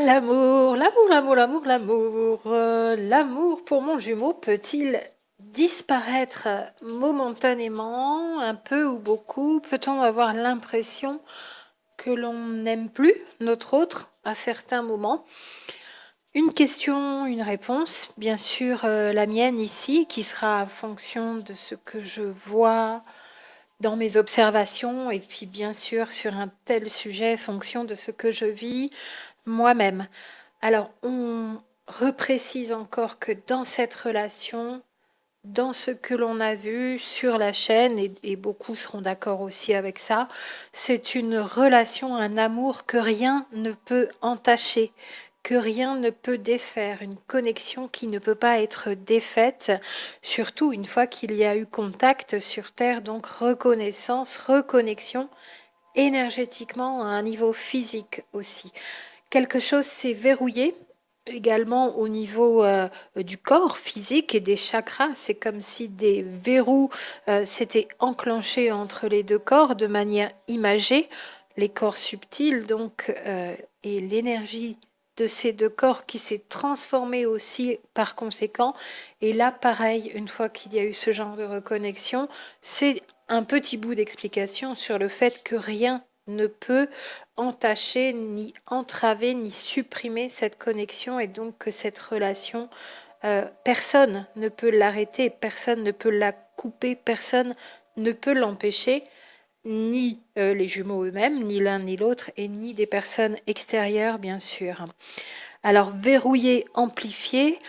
L'amour, l'amour, l'amour, l'amour, l'amour. L'amour pour mon jumeau peut-il disparaître momentanément, un peu ou beaucoup? Peut-on avoir l'impression que l'on n'aime plus notre autre à certains moments? Une question, une réponse. Bien sûr, la mienne ici, qui sera en fonction de ce que je vois dans mes observations, et puis bien sûr sur un tel sujet, fonction de ce que je vis moi-même. Alors, on reprécise encore que dans cette relation, dans ce que l'on a vu sur la chaîne, et beaucoup seront d'accord aussi avec ça, c'est une relation, un amour que rien ne peut entacher, que rien ne peut défaire, une connexion qui ne peut pas être défaite, surtout une fois qu'il y a eu contact sur Terre, donc reconnaissance, reconnexion énergétiquement à un niveau physique aussi. Quelque chose s'est verrouillé également au niveau du corps physique et des chakras. C'est comme si des verrous s'étaient enclenchés entre les deux corps de manière imagée. Les corps subtils, donc, et l'énergie de ces deux corps qui s'est transformée aussi par conséquent. Et là, pareil, une fois qu'il y a eu ce genre de reconnexion, c'est un petit bout d'explication sur le fait que rien ne peut entacher, ni entraver, ni supprimer cette connexion, et donc que cette relation, personne ne peut l'arrêter, personne ne peut la couper, personne ne peut l'empêcher, ni les jumeaux eux-mêmes, ni l'un ni l'autre, et ni des personnes extérieures, bien sûr. Alors, verrouiller, amplifier,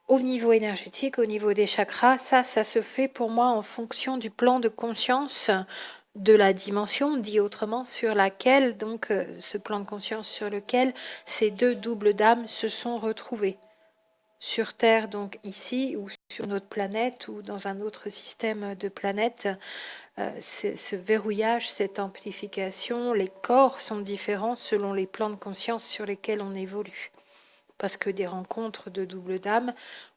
au niveau énergétique, au niveau des chakras, ça se fait pour moi en fonction du plan de conscience de la dimension, dit autrement, sur laquelle, donc ce plan de conscience sur lequel ces deux doubles d'âme se sont retrouvées. Sur Terre, donc ici, ou sur notre planète, ou dans un autre système de planètes, ce verrouillage, cette amplification, les corps sont différents selon les plans de conscience sur lesquels on évolue. Parce que des rencontres de double d'âme,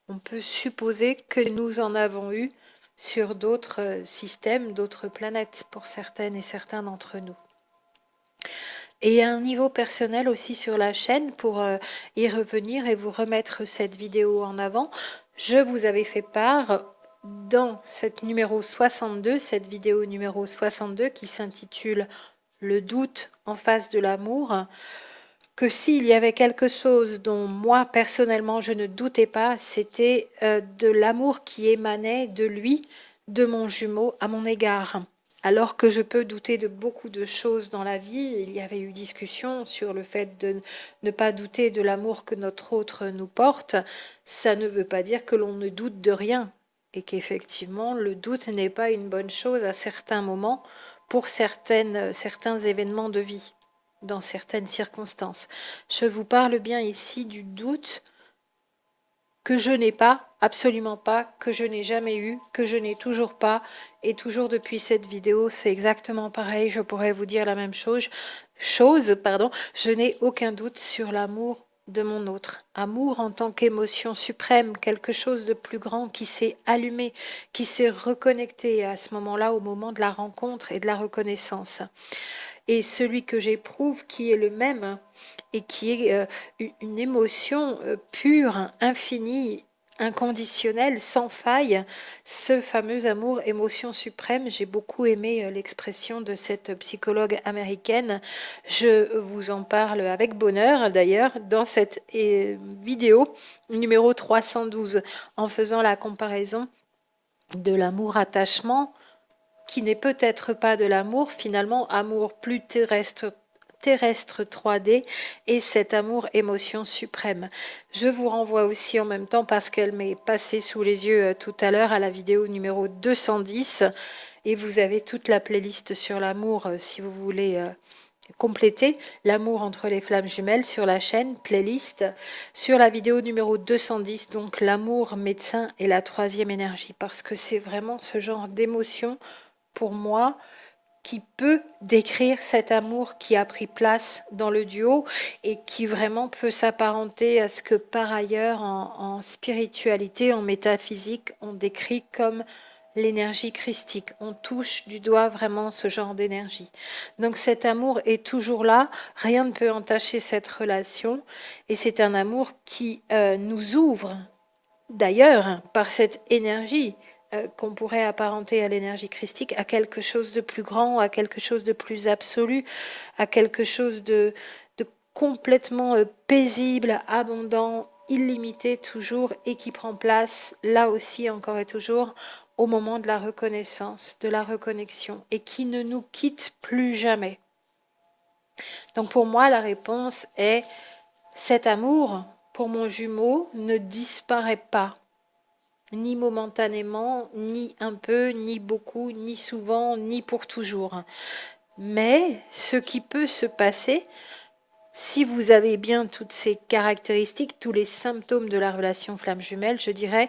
on peut supposer que nous en avons eu sur d'autres systèmes, d'autres planètes, pour certaines et certains d'entre nous. Et à un niveau personnel aussi sur la chaîne, pour y revenir et vous remettre cette vidéo en avant, je vous avais fait part dans cette numéro 62, cette vidéo numéro 62 qui s'intitule « Le doute en face de l'amour », que s'il y avait quelque chose dont moi personnellement je ne doutais pas, c'était de l'amour qui émanait de lui, de mon jumeau à mon égard. Alors que je peux douter de beaucoup de choses dans la vie, il y avait eu discussion sur le fait de ne pas douter de l'amour que notre autre nous porte, ça ne veut pas dire que l'on ne doute de rien, et qu'effectivement le doute n'est pas une bonne chose à certains moments pour certains événements de vie, dans certaines circonstances. Je vous parle bien ici du doute que je n'ai pas, absolument pas, que je n'ai jamais eu, que je n'ai toujours pas, et toujours depuis cette vidéo, c'est exactement pareil, je pourrais vous dire la même chose, je n'ai aucun doute sur l'amour de mon autre. Amour en tant qu'émotion suprême, quelque chose de plus grand qui s'est allumé, qui s'est reconnecté à ce moment-là, au moment de la rencontre et de la reconnaissance. Et celui que j'éprouve qui est le même et qui est une émotion pure, infinie, inconditionnelle, sans faille, ce fameux amour, émotion suprême. J'ai beaucoup aimé l'expression de cette psychologue américaine. Je vous en parle avec bonheur d'ailleurs dans cette vidéo numéro 312 en faisant la comparaison de l'amour-attachement qui n'est peut-être pas de l'amour, finalement, amour plus terrestre 3D et cet amour émotion suprême. Je vous renvoie aussi en même temps, parce qu'elle m'est passée sous les yeux tout à l'heure, à la vidéo numéro 210, et vous avez toute la playlist sur l'amour si vous voulez compléter l'amour entre les flammes jumelles sur la chaîne playlist, sur la vidéo numéro 210, donc l'amour médecin et la troisième énergie, parce que c'est vraiment ce genre d'émotion pour moi qui peut décrire cet amour qui a pris place dans le duo et qui vraiment peut s'apparenter à ce que par ailleurs en spiritualité, en métaphysique, on décrit comme l'énergie christique. On touche du doigt vraiment ce genre d'énergie. Donc cet amour est toujours là, rien ne peut entacher cette relation, et c'est un amour qui nous ouvre, d'ailleurs, par cette énergie qu'on pourrait apparenter à l'énergie christique, à quelque chose de plus grand, à quelque chose de plus absolu, à quelque chose de complètement paisible, abondant, illimité toujours, et qui prend place, là aussi encore et toujours, au moment de la reconnaissance, de la reconnexion, et qui ne nous quitte plus jamais. Donc pour moi, la réponse est cet amour pour mon jumeau ne disparaît pas, ni momentanément, ni un peu, ni beaucoup, ni souvent, ni pour toujours. Mais ce qui peut se passer, si vous avez bien toutes ces caractéristiques, tous les symptômes de la relation flamme jumelle, je dirais,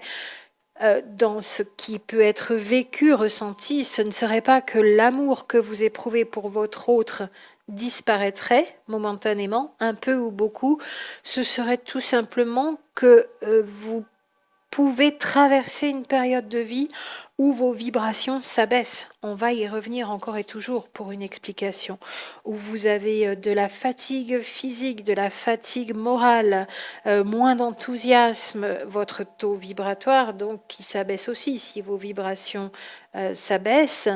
dans ce qui peut être vécu, ressenti, ce ne serait pas que l'amour que vous éprouvez pour votre autre disparaîtrait momentanément, un peu ou beaucoup, ce serait tout simplement que vous pouvez traverser une période de vie où vos vibrations s'abaissent. On va y revenir encore et toujours pour une explication. Où vous avez de la fatigue physique, de la fatigue morale, moins d'enthousiasme, votre taux vibratoire donc qui s'abaisse aussi si vos vibrations s'abaissent.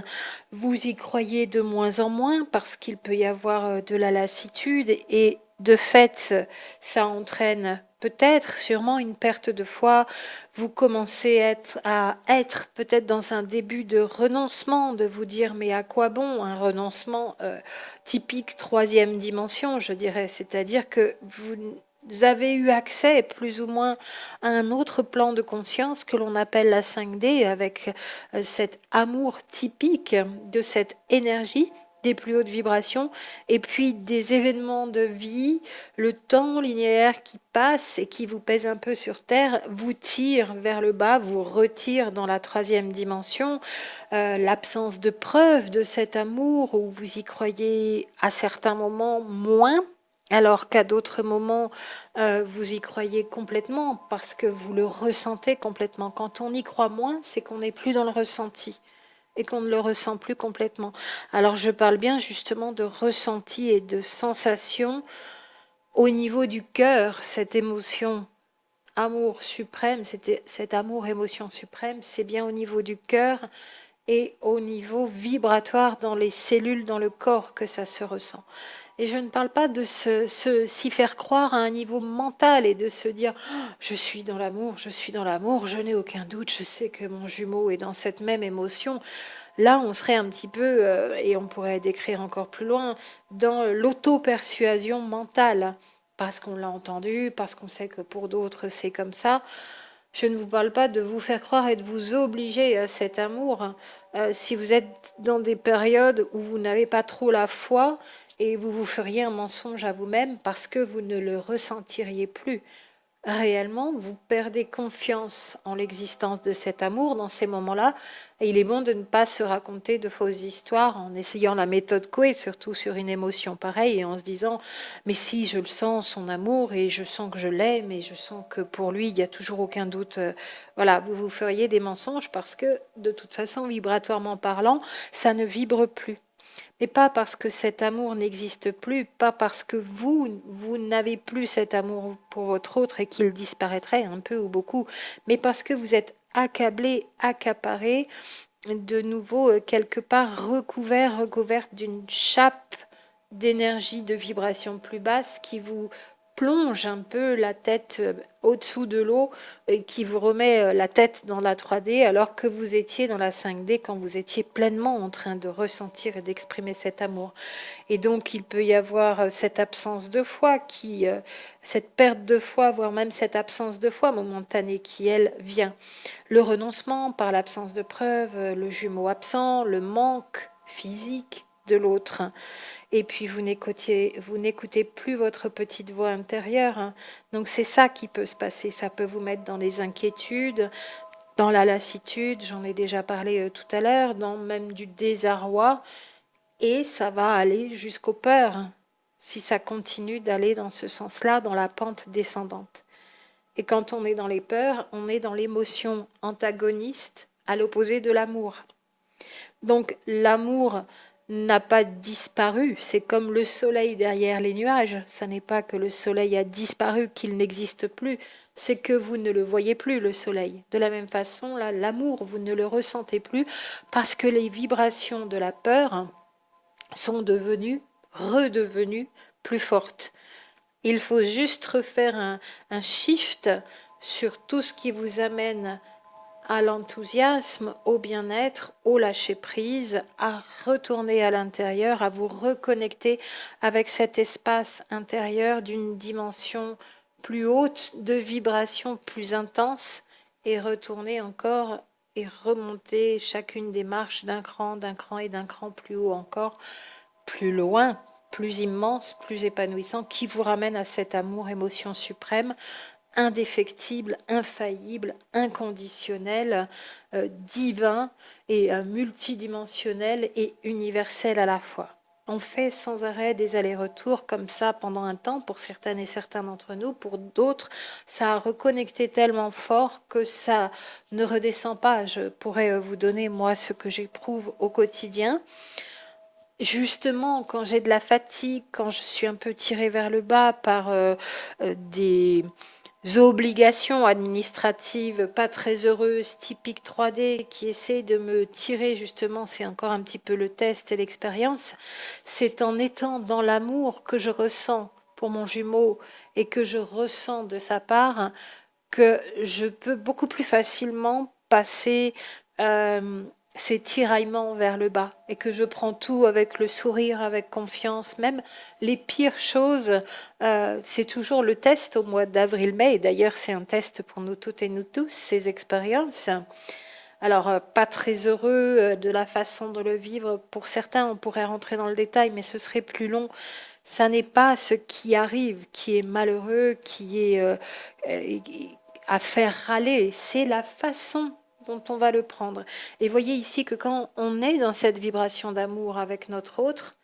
Vous y croyez de moins en moins parce qu'il peut y avoir de la lassitude et de fait, ça entraîne peut-être, sûrement une perte de foi. Vous commencez à être peut-être dans un début de renoncement, de vous dire mais à quoi bon un renoncement typique troisième dimension, je dirais, c'est-à-dire que vous avez eu accès plus ou moins à un autre plan de conscience que l'on appelle la 5D avec cet amour typique de cette énergie des plus hautes vibrations, et puis des événements de vie, le temps linéaire qui passe et qui vous pèse un peu sur Terre, vous tire vers le bas, vous retire dans la troisième dimension. L'absence de preuve de cet amour, où vous y croyez à certains moments moins, alors qu'à d'autres moments, vous y croyez complètement, parce que vous le ressentez complètement. Quand on y croit moins, c'est qu'on n'est plus dans le ressenti et qu'on ne le ressent plus complètement. Alors je parle bien justement de ressenti et de sensation au niveau du cœur, cette émotion amour suprême, cet amour émotion suprême, c'est bien au niveau du cœur et au niveau vibratoire dans les cellules, dans le corps que ça se ressent. Et je ne parle pas de s'y faire croire à un niveau mental et de se dire je suis dans l'amour, je suis dans l'amour, je n'ai aucun doute, je sais que mon jumeau est dans cette même émotion. Là, on serait un petit peu, et on pourrait décrire encore plus loin, dans l'auto-persuasion mentale, parce qu'on l'a entendu, parce qu'on sait que pour d'autres c'est comme ça. Je ne vous parle pas de vous faire croire et de vous obliger à cet amour. Si vous êtes dans des périodes où vous n'avez pas trop la foi et vous vous feriez un mensonge à vous-même parce que vous ne le ressentiriez plus. Réellement, vous perdez confiance en l'existence de cet amour dans ces moments-là. Et il est bon de ne pas se raconter de fausses histoires en essayant la méthode Coué, surtout sur une émotion pareille, et en se disant mais si je le sens, son amour, et je sens que je l'aime, et je sens que pour lui, il n'y a toujours aucun doute. Voilà, vous vous feriez des mensonges parce que de toute façon, vibratoirement parlant, ça ne vibre plus. Mais pas parce que cet amour n'existe plus, pas parce que vous n'avez plus cet amour pour votre autre et qu'il disparaîtrait un peu ou beaucoup, mais parce que vous êtes accablé, accaparé, de nouveau quelque part recouverte d'une chape d'énergie, de vibration plus basse qui vous plonge un peu la tête au-dessous de l'eau et qui vous remet la tête dans la 3D alors que vous étiez dans la 5D quand vous étiez pleinement en train de ressentir et d'exprimer cet amour. Et donc il peut y avoir cette absence de foi, cette perte de foi, voire même cette absence de foi momentanée qui, elle, vient. Le renoncement par l'absence de preuves, le jumeau absent, le manque physique de l'autre. Et puis vous n'écoutez plus votre petite voix intérieure. Donc c'est ça qui peut se passer. Ça peut vous mettre dans les inquiétudes, dans la lassitude, j'en ai déjà parlé tout à l'heure, dans même du désarroi. Et ça va aller jusqu'aux peurs, si ça continue d'aller dans ce sens-là, dans la pente descendante. Et quand on est dans les peurs, on est dans l'émotion antagoniste à l'opposé de l'amour. Donc l'amour n'a pas disparu, c'est comme le soleil derrière les nuages, ça n'est pas que le soleil a disparu, qu'il n'existe plus, c'est que vous ne le voyez plus, le soleil. De la même façon, là, l'amour, vous ne le ressentez plus parce que les vibrations de la peur sont redevenues plus fortes. Il faut juste refaire un shift sur tout ce qui vous amène à l'enthousiasme, au bien-être, au lâcher-prise, à retourner à l'intérieur, à vous reconnecter avec cet espace intérieur d'une dimension plus haute, de vibrations plus intenses, et retourner encore et remonter chacune des marches d'un cran et d'un cran plus haut encore, plus loin, plus immense, plus épanouissant, qui vous ramène à cet amour, émotion suprême, indéfectible, infaillible, inconditionnel, divin et multidimensionnel et universel à la fois. On fait sans arrêt des allers-retours comme ça pendant un temps pour certaines et certains d'entre nous. Pour d'autres, ça a reconnecté tellement fort que ça ne redescend pas. Je pourrais vous donner, moi, ce que j'éprouve au quotidien. Justement, quand j'ai de la fatigue, quand je suis un peu tirée vers le bas par des obligations administratives pas très heureuses, typiques 3D, qui essaient de me tirer justement, c'est encore un petit peu le test et l'expérience, c'est en étant dans l'amour que je ressens pour mon jumeau et que je ressens de sa part que je peux beaucoup plus facilement passer ces tiraillements vers le bas et que je prends tout avec le sourire, avec confiance. Même les pires choses, c'est toujours le test au mois d'avril-mai. D'ailleurs, c'est un test pour nous toutes et nous tous, ces expériences. Alors, pas très heureux de la façon de le vivre. Pour certains, on pourrait rentrer dans le détail, mais ce serait plus long. Ça n'est pas ce qui arrive qui est malheureux, qui est à faire râler. C'est la façon dont on va le prendre. Et voyez ici que quand on est dans cette vibration d'amour avec notre autre,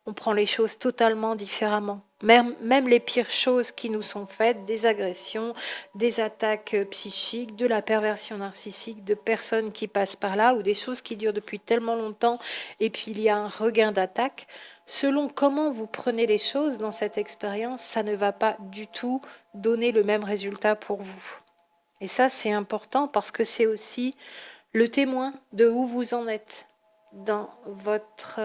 on prend les choses totalement différemment. Même les pires choses qui nous sont faites, des agressions, des attaques psychiques, de la perversion narcissique, de personnes qui passent par là, ou des choses qui durent depuis tellement longtemps, et puis il y a un regain d'attaque. Selon comment vous prenez les choses dans cette expérience, ça ne va pas du tout donner le même résultat pour vous. Et ça, c'est important parce que c'est aussi le témoin de où vous en êtes dans votre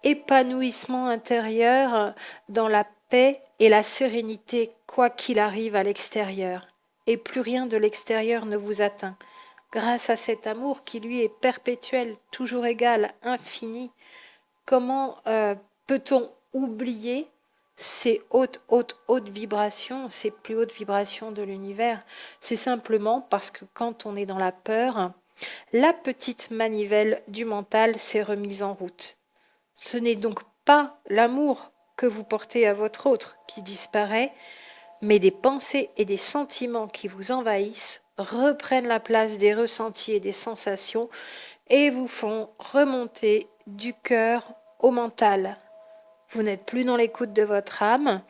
épanouissement intérieur, dans la paix et la sérénité, quoi qu'il arrive à l'extérieur. Et plus rien de l'extérieur ne vous atteint. Grâce à cet amour qui, lui, est perpétuel, toujours égal, infini, comment peut-on oublier ces hautes vibrations, ces plus hautes vibrations de l'univers? C'est simplement parce que quand on est dans la peur, la petite manivelle du mental s'est remise en route. Ce n'est donc pas l'amour que vous portez à votre autre qui disparaît, mais des pensées et des sentiments qui vous envahissent reprennent la place des ressentis et des sensations et vous font remonter du cœur au mental. Vous n'êtes plus dans l'écoute de votre âme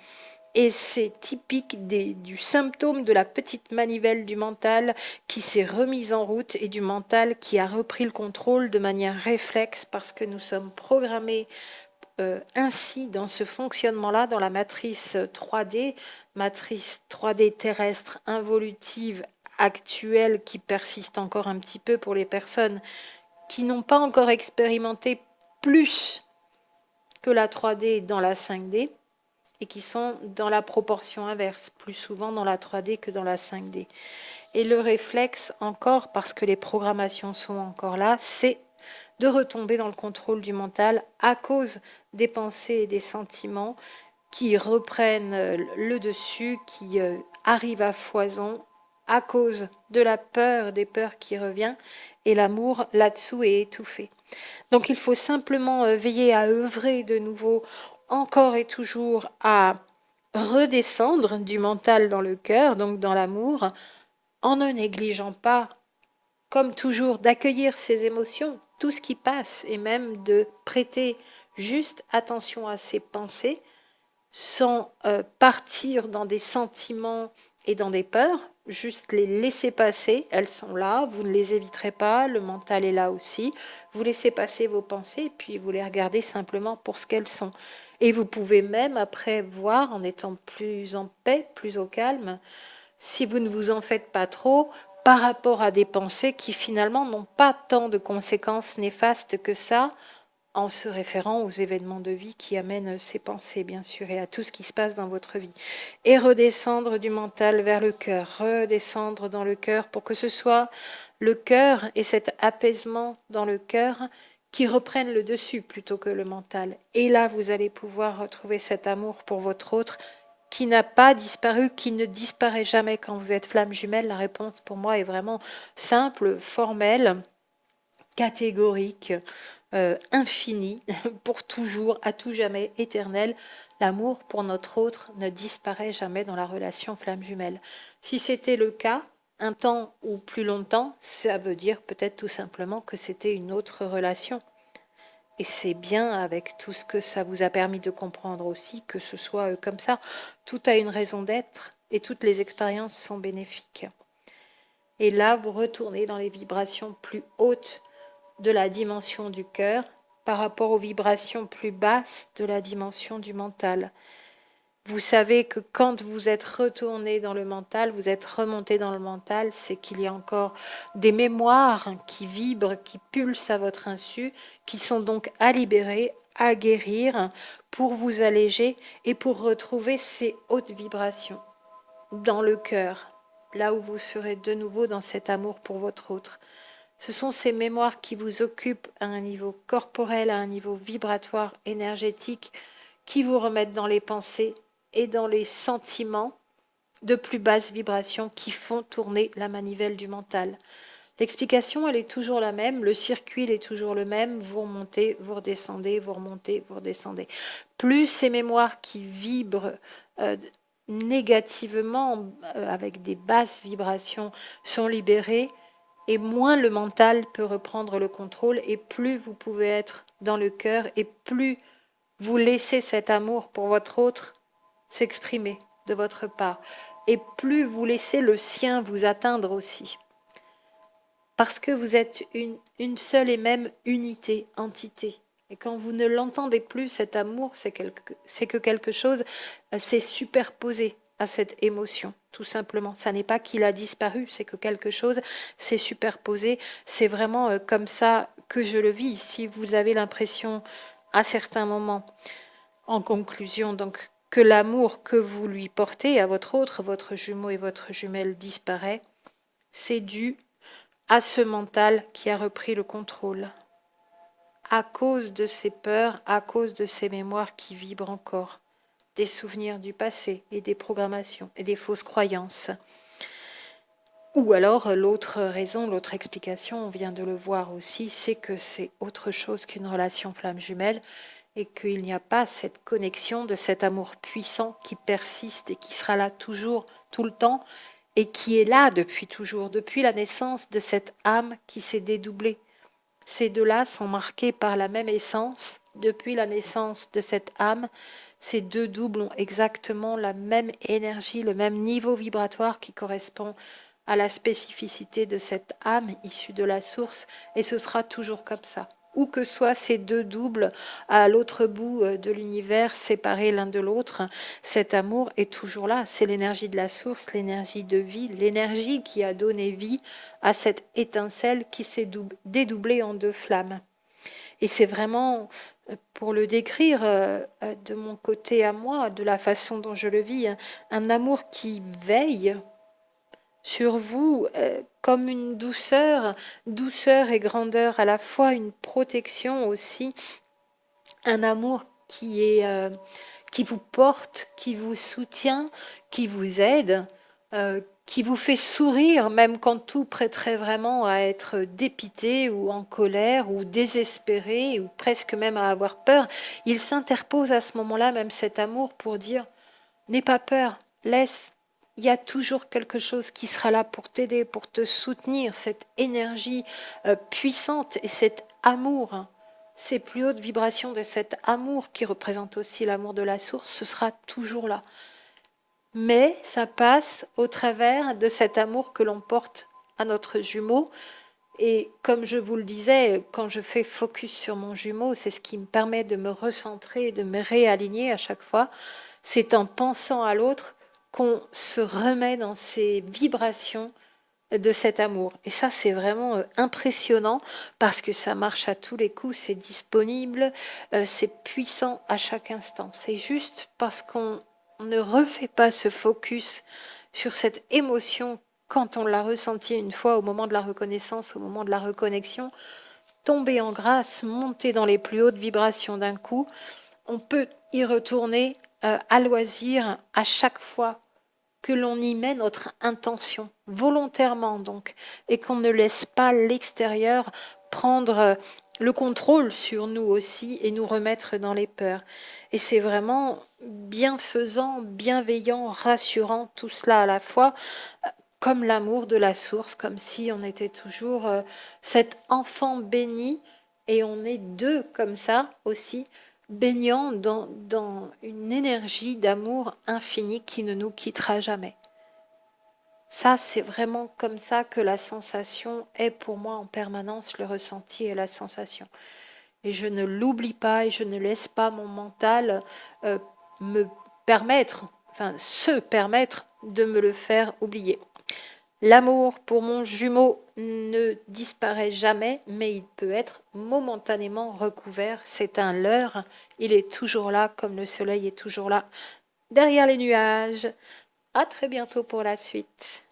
et c'est typique du symptôme de la petite manivelle du mental qui s'est remise en route et du mental qui a repris le contrôle de manière réflexe parce que nous sommes programmés ainsi dans ce fonctionnement-là, dans la matrice 3D terrestre involutive actuelle qui persiste encore un petit peu pour les personnes qui n'ont pas encore expérimenté plus que la 3D dans la 5D et qui sont dans la proportion inverse, plus souvent dans la 3D que dans la 5D. Et le réflexe encore, parce que les programmations sont encore là, c'est de retomber dans le contrôle du mental à cause des pensées et des sentiments qui reprennent le dessus, qui arrivent à foison à cause de la peur, des peurs qui revient, et l'amour là-dessous est étouffé. Donc il faut simplement veiller à œuvrer de nouveau encore et toujours à redescendre du mental dans le cœur, donc dans l'amour, en ne négligeant pas, comme toujours, d'accueillir ses émotions, tout ce qui passe, et même de prêter juste attention à ses pensées, sans partir dans des sentiments et dans des peurs, juste les laisser passer, elles sont là, vous ne les éviterez pas, le mental est là aussi, vous laissez passer vos pensées, puis vous les regardez simplement pour ce qu'elles sont. Et vous pouvez même après voir, en étant plus en paix, plus au calme, si vous ne vous en faites pas trop, par rapport à des pensées qui finalement n'ont pas tant de conséquences néfastes que ça, en se référant aux événements de vie qui amènent ces pensées, bien sûr, et à tout ce qui se passe dans votre vie. Et redescendre du mental vers le cœur, redescendre dans le cœur pour que ce soit le cœur et cet apaisement dans le cœur qui reprennent le dessus plutôt que le mental. Et là, vous allez pouvoir retrouver cet amour pour votre autre qui n'a pas disparu, qui ne disparaît jamais quand vous êtes flamme jumelle. La réponse pour moi est vraiment simple, formelle, catégorique, infinie, pour toujours, à tout jamais, éternel. L'amour pour notre autre ne disparaît jamais dans la relation flamme jumelle. Si c'était le cas, un temps ou plus longtemps, ça veut dire peut-être tout simplement que c'était une autre relation. Et c'est bien avec tout ce que ça vous a permis de comprendre aussi que ce soit comme ça. Tout a une raison d'être et toutes les expériences sont bénéfiques. Et là, vous retournez dans les vibrations plus hautes de la dimension du cœur par rapport aux vibrations plus basses de la dimension du mental. Vous savez que quand vous êtes retourné dans le mental, vous êtes remonté dans le mental, c'est qu'il y a encore des mémoires qui vibrent, qui pulsent à votre insu, qui sont donc à libérer, à guérir, pour vous alléger et pour retrouver ces hautes vibrations dans le cœur, là où vous serez de nouveau dans cet amour pour votre autre. Ce sont ces mémoires qui vous occupent à un niveau corporel, à un niveau vibratoire, énergétique, qui vous remettent dans les pensées et dans les sentiments de plus basse vibration qui font tourner la manivelle du mental. L'explication, elle est toujours la même, le circuit, il est toujours le même, vous remontez, vous redescendez, vous remontez, vous redescendez. Plus ces mémoires qui vibrent négativement, avec des basses vibrations, sont libérées, et moins le mental peut reprendre le contrôle, et plus vous pouvez être dans le cœur, et plus vous laissez cet amour pour votre autre s'exprimer de votre part, et plus vous laissez le sien vous atteindre aussi. Parce que vous êtes une seule et même unité, entité. Et quand vous ne l'entendez plus, cet amour, c'est que quelque chose s'est superposé à cette émotion, tout simplement. Ça n'est pas qu'il a disparu, c'est que quelque chose s'est superposé. C'est vraiment comme ça que je le vis. Si vous avez l'impression, à certains moments, en conclusion, donc, que l'amour que vous lui portez à votre autre, votre jumeau et votre jumelle disparaît, c'est dû à ce mental qui a repris le contrôle, à cause de ces peurs, à cause de ces mémoires qui vibrent encore, des souvenirs du passé et des programmations et des fausses croyances. Ou alors l'autre raison, l'autre explication, on vient de le voir aussi, c'est que c'est autre chose qu'une relation flamme jumelle et qu'il n'y a pas cette connexion de cet amour puissant qui persiste et qui sera là toujours, tout le temps, et qui est là depuis toujours, depuis la naissance de cette âme qui s'est dédoublée. Ces deux-là sont marqués par la même essence. Depuis la naissance de cette âme, ces deux doubles ont exactement la même énergie, le même niveau vibratoire qui correspond à la spécificité de cette âme issue de la source, et ce sera toujours comme ça. Où que soient ces deux doubles à l'autre bout de l'univers, séparés l'un de l'autre, cet amour est toujours là. C'est l'énergie de la source, l'énergie de vie, l'énergie qui a donné vie à cette étincelle qui s'est dédoublée en deux flammes. Et c'est vraiment, pour le décrire de mon côté à moi, de la façon dont je le vis, un amour qui veille sur vous comme une douceur, douceur et grandeur à la fois, une protection aussi, un amour qui vous porte, qui vous soutient, qui vous aide, qui vous fait sourire même quand tout prêterait vraiment à être dépité ou en colère ou désespéré ou presque même à avoir peur. Il s'interpose à ce moment-là, même cet amour, pour dire « N'aie pas peur, laisse. Il y a toujours quelque chose qui sera là pour t'aider, pour te soutenir, cette énergie puissante et cet amour. » Ces plus hautes vibrations de cet amour qui représente aussi l'amour de la source, ce sera toujours là. mais ça passe au travers de cet amour que l'on porte à notre jumeau. Et comme je vous le disais, quand je fais focus sur mon jumeau, c'est ce qui me permet de me recentrer, de me réaligner à chaque fois. C'est en pensant à l'autre qu'on se remet dans ces vibrations de cet amour. Et ça, c'est vraiment impressionnant parce que ça marche à tous les coups, c'est disponible, c'est puissant à chaque instant. C'est juste parce qu'on ne refait pas ce focus sur cette émotion quand on l'a ressentie une fois au moment de la reconnaissance, au moment de la reconnexion, tomber en grâce, monter dans les plus hautes vibrations d'un coup, on peut y retourner à loisir à chaque fois que l'on y met notre intention, volontairement donc, et qu'on ne laisse pas l'extérieur prendre le contrôle sur nous aussi et nous remettre dans les peurs. Et c'est vraiment bienfaisant, bienveillant, rassurant, tout cela à la fois, comme l'amour de la source, comme si on était toujours cet enfant béni, et on est deux comme ça aussi, baignant dans une énergie d'amour infini qui ne nous quittera jamais. Ça, c'est vraiment comme ça que la sensation est pour moi en permanence, le ressenti et la sensation. Et je ne l'oublie pas et je ne laisse pas mon mental euh, me permettre, enfin se permettre de me le faire oublier. L'amour pour mon jumeau ne disparaît jamais, mais il peut être momentanément recouvert. C'est un leurre. Il est toujours là, comme le soleil est toujours là, derrière les nuages. À très bientôt pour la suite.